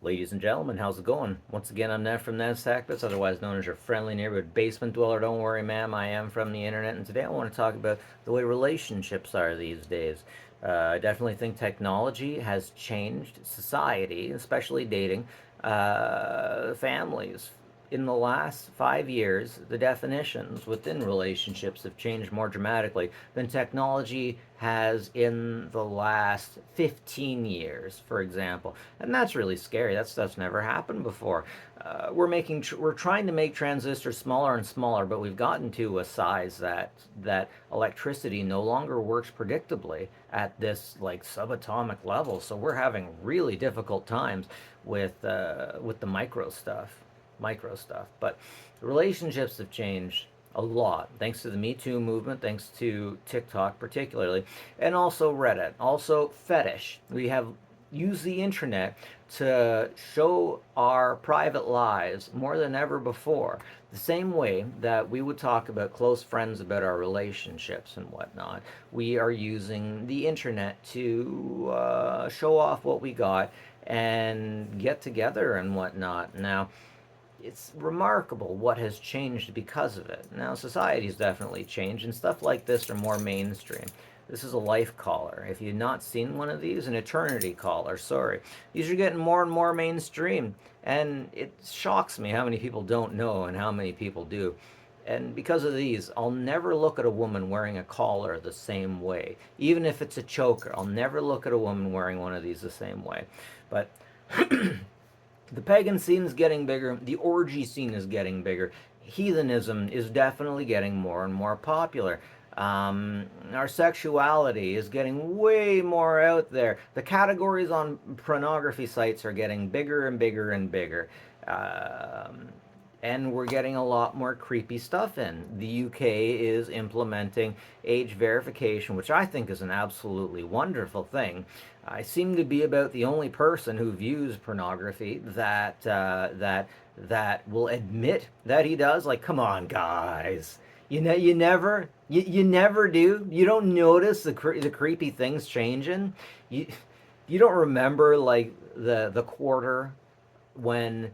Ladies and gentlemen, how's it going? Once again, I'm Ned from Ned's Tactics, otherwise known as your friendly neighborhood basement dweller. Don't worry, ma'am, I am from the internet, and today I want to talk about the way relationships are these days. I definitely think technology has changed society, especially dating, families. In the last 5 years, the definitions within relationships have changed more dramatically than technology has in the last 15 years, for example. And that's really scary. That stuff's never happened before. We're trying to make transistors smaller and smaller, but we've gotten to a size that electricity no longer works predictably at this like subatomic level. So we're having really difficult times with the micro stuff. But relationships have changed a lot thanks to the Me Too movement, thanks to TikTok particularly, and also Reddit, also fetish. We have used the internet to show our private lives more than ever before. The same way that we would talk about close friends about our relationships and whatnot, we are using the internet to show off what we got and get together and whatnot. Now, it's remarkable what has changed because of it. Now, society's definitely changed, and stuff like this are more mainstream. This is a life caller. If you've not seen one of these, an eternity caller, sorry. These are getting more and more mainstream, and it shocks me how many people don't know and how many people do. And because of these, I'll never look at a woman wearing a collar the same way. Even if it's a choker, I'll never look at a woman wearing one of these the same way. But the pagan scene is getting bigger, the orgy scene is getting bigger, heathenism is definitely getting more and more popular. Our sexuality is getting way more out there. The categories on pornography sites are getting bigger and bigger and bigger. Um, and we're getting a lot more creepy stuff in. The UK is implementing age verification, which I think is an absolutely wonderful thing. I seem to be about the only person who views pornography that will admit that he does. Like, come on, guys. You never do. You don't notice the creepy things changing. You you don't remember like the quarter when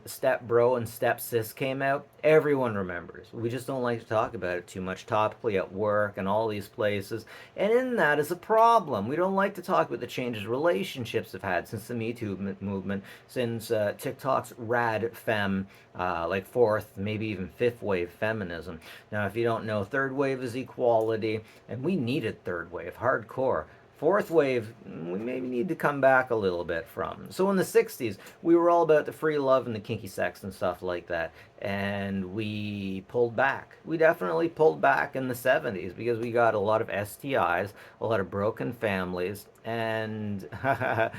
Step Bro and Step Sis came out. Everyone remembers. We just don't like to talk about it too much topically at work and all these places. And in that is a problem. We don't like to talk about the changes relationships have had since the Me Too movement, since TikTok's rad fem, like fourth, maybe even fifth wave feminism. Now, if you don't know, third wave is equality, and we needed third wave hardcore. Fourth wave, we maybe need to come back a little bit from. So in the 60s, we were all about the free love and the kinky sex and stuff like that. And we pulled back. We definitely pulled back in the 70s because we got a lot of STIs, a lot of broken families, and the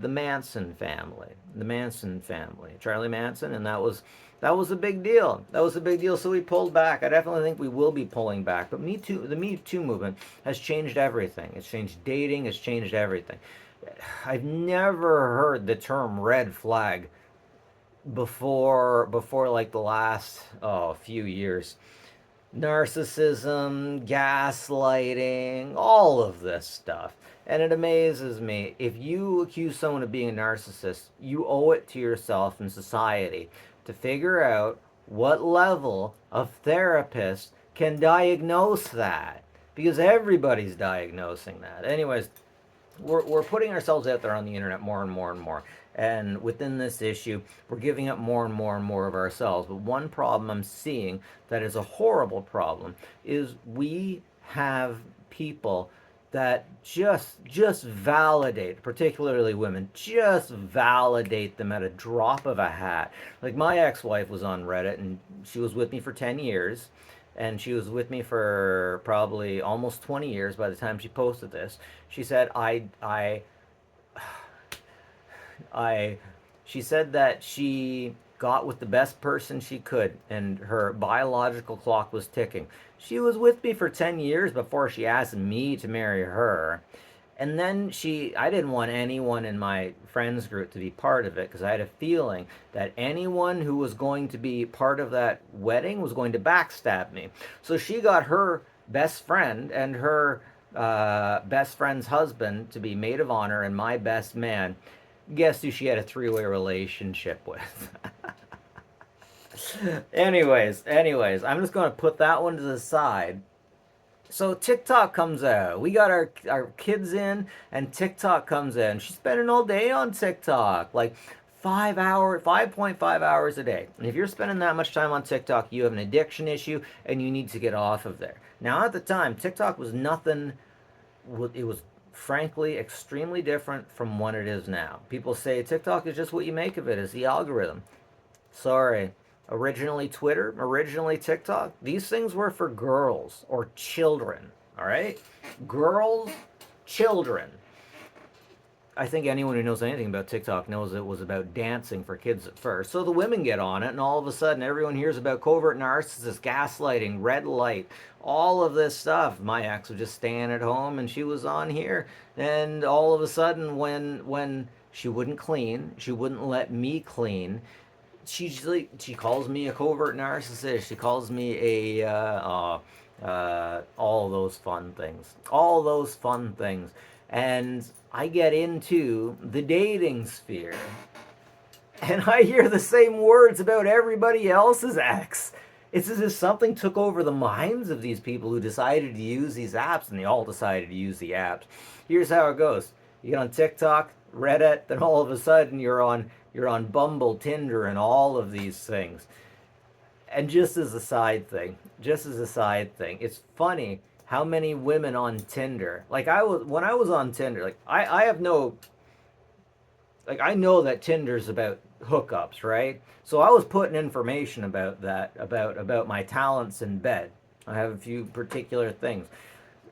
Manson family. The Manson family. Charlie Manson, and that was a big deal. That was a big deal. So we pulled back. I definitely think we will be pulling back. But Me Too, the Me Too movement has changed everything. It's changed dating. It's changed everything. I've never heard the term red flag before like the last few years. Narcissism, gaslighting, all of this stuff. And it amazes me. If you accuse someone of being a narcissist, you owe it to yourself and society to figure out what level of therapist can diagnose that. Because everybody's diagnosing that. Anyways, we're putting ourselves out there on the internet more and more and more. And within this issue, we're giving up more and more and more of ourselves. But one problem I'm seeing that is a horrible problem is we have people that just validate, particularly women, just validate them at a drop of a hat. Like my ex-wife was on Reddit and she was with me for 10 years and she was with me for probably almost 20 years by the time she posted this. She said I she said that she got with the best person she could and her biological clock was ticking. She was with me for 10 years before she asked me to marry her. And then I didn't want anyone in my friends group to be part of it because I had a feeling that anyone who was going to be part of that wedding was going to backstab me. So she got her best friend and her best friend's husband to be maid of honor and my best man. Guess who she had a three-way relationship with? anyways, I'm just going to put that one to the side. So TikTok comes out. We got our kids in, and TikTok comes in. She's spending all day on TikTok, like 5.5 hours a day. And if you're spending that much time on TikTok, you have an addiction issue, and you need to get off of there. Now, at the time, TikTok was nothing. It was frankly extremely different from what it is now. People say TikTok is just what you make of it. It's the algorithm. Sorry. Originally Twitter, originally TikTok. These things were for girls or children. All right? Girls, children. I think anyone who knows anything about TikTok knows it was about dancing for kids at first. So the women get on it, and all of a sudden everyone hears about covert narcissists, gaslighting, red light, all of this stuff. My ex was just staying at home, and she was on here. And all of a sudden, when she wouldn't clean, she wouldn't let me clean. She calls me a covert narcissist. She calls me a all those fun things. All those fun things. And I get into the dating sphere, and I hear the same words about everybody else's ex. It's as if something took over the minds of these people who decided to use these apps, and they all decided to use the apps. Here's how it goes: you get on TikTok, Reddit, then all of a sudden you're on Bumble, Tinder, and all of these things. And just as a side thing, it's funny how many women on Tinder, like when I was on Tinder, like I have no, like I know that Tinder's about hookups, right? So I was putting information about that, about my talents in bed. I have a few particular things.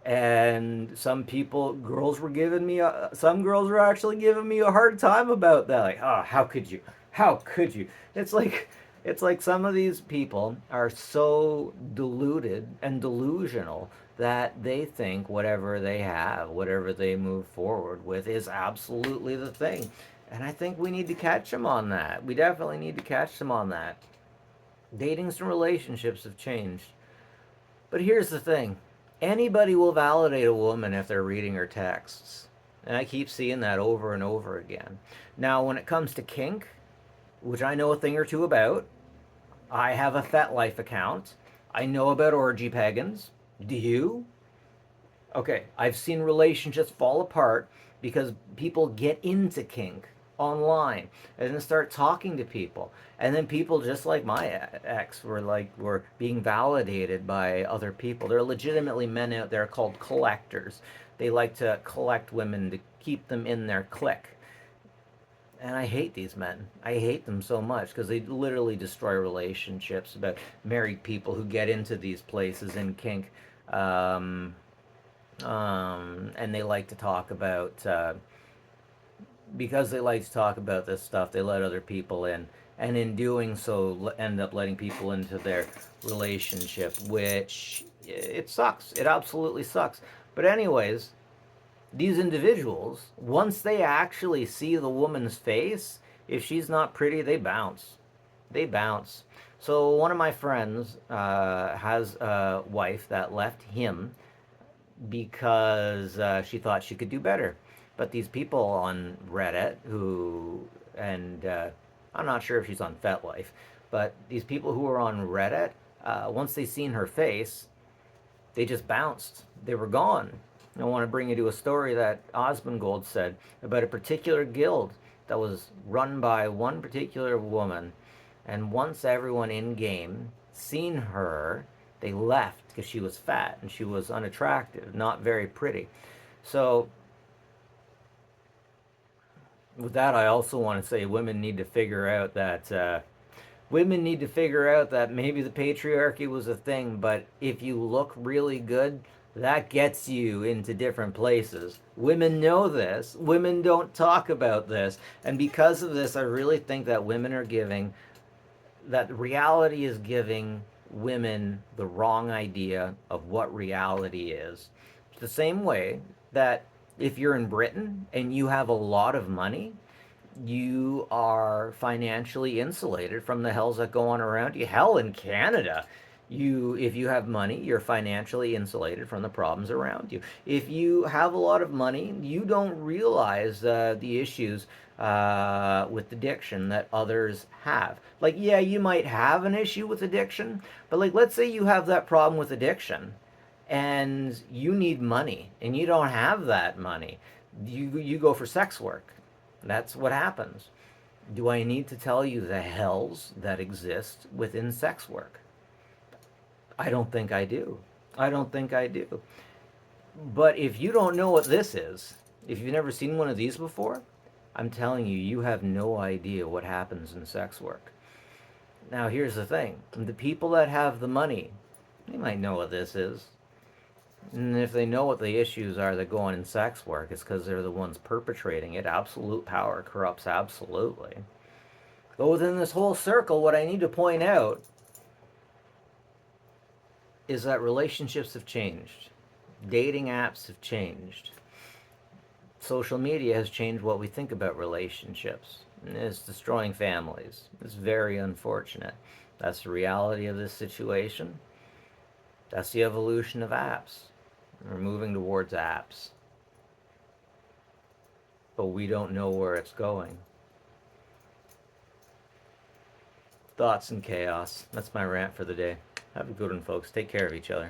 And some girls were actually giving me a hard time about that. Like, oh, how could you? How could you? It's like some of these people are so deluded and delusional that they think whatever they have, whatever they move forward with, is absolutely the thing. And I think we need to catch them on that. We definitely need to catch them on that. Datings and relationships have changed. But here's the thing: anybody will validate a woman if they're reading her texts. And I keep seeing that over and over again. Now, when it comes to kink, which I know a thing or two about, I have a FetLife account. I know about orgy pagans. Do you? Okay, I've seen relationships fall apart because people get into kink online and then start talking to people, and then people just like my ex were being validated by other people. There are legitimately men out there called collectors. They like to collect women to keep them in their clique. And I hate these men. I hate them so much because they literally destroy relationships. About married people who get into these places in kink, and they like to talk about because they like to talk about this stuff. They let other people in, and in doing so, end up letting people into their relationship, which it sucks. It absolutely sucks. But anyways, these individuals, once they actually see the woman's face, if she's not pretty, they bounce. They bounce. So one of my friends has a wife that left him because she thought she could do better. But these people on Reddit and I'm not sure if she's on FetLife, but these people who are on Reddit, once they seen her face, they just bounced. They were gone. I want to bring you to a story that Osmongold said about a particular guild that was run by one particular woman. And once everyone in game seen her, they left because she was fat and she was unattractive, not very pretty. So, with that, I also want to say women need to figure out that maybe the patriarchy was a thing, but if you look really good, that gets you into different places. Women know this. Women don't talk about this. And because of this, I really think that that reality is giving women the wrong idea of what reality is. It's the same way that if you're in Britain and you have a lot of money, you are financially insulated from the hells that go on around you. Hell, in Canada, if you have money, you're financially insulated from the problems around you. If you have a lot of money, you don't realize the issues with addiction that others have. Like, yeah, you might have an issue with addiction, but like, let's say you have that problem with addiction and you need money and you don't have that money. You go for sex work. That's what happens. Do I need to tell you the hells that exist within sex work? I don't think I do. I don't think I do. But if you don't know what this is, if you've never seen one of these before, I'm telling you, you have no idea what happens in sex work. Now, here's the thing, the people that have the money, they might know what this is. And if they know what the issues are that go on in sex work, it's because they're the ones perpetrating it. Absolute power corrupts absolutely. But within this whole circle, what I need to point out is that relationships have changed. Dating apps have changed. Social media has changed what we think about relationships. It's destroying families. It's very unfortunate. That's the reality of this situation. That's the evolution of apps. We're moving towards apps. But we don't know where it's going. Thoughts and chaos. That's my rant for the day. Have a good one, folks. Take care of each other.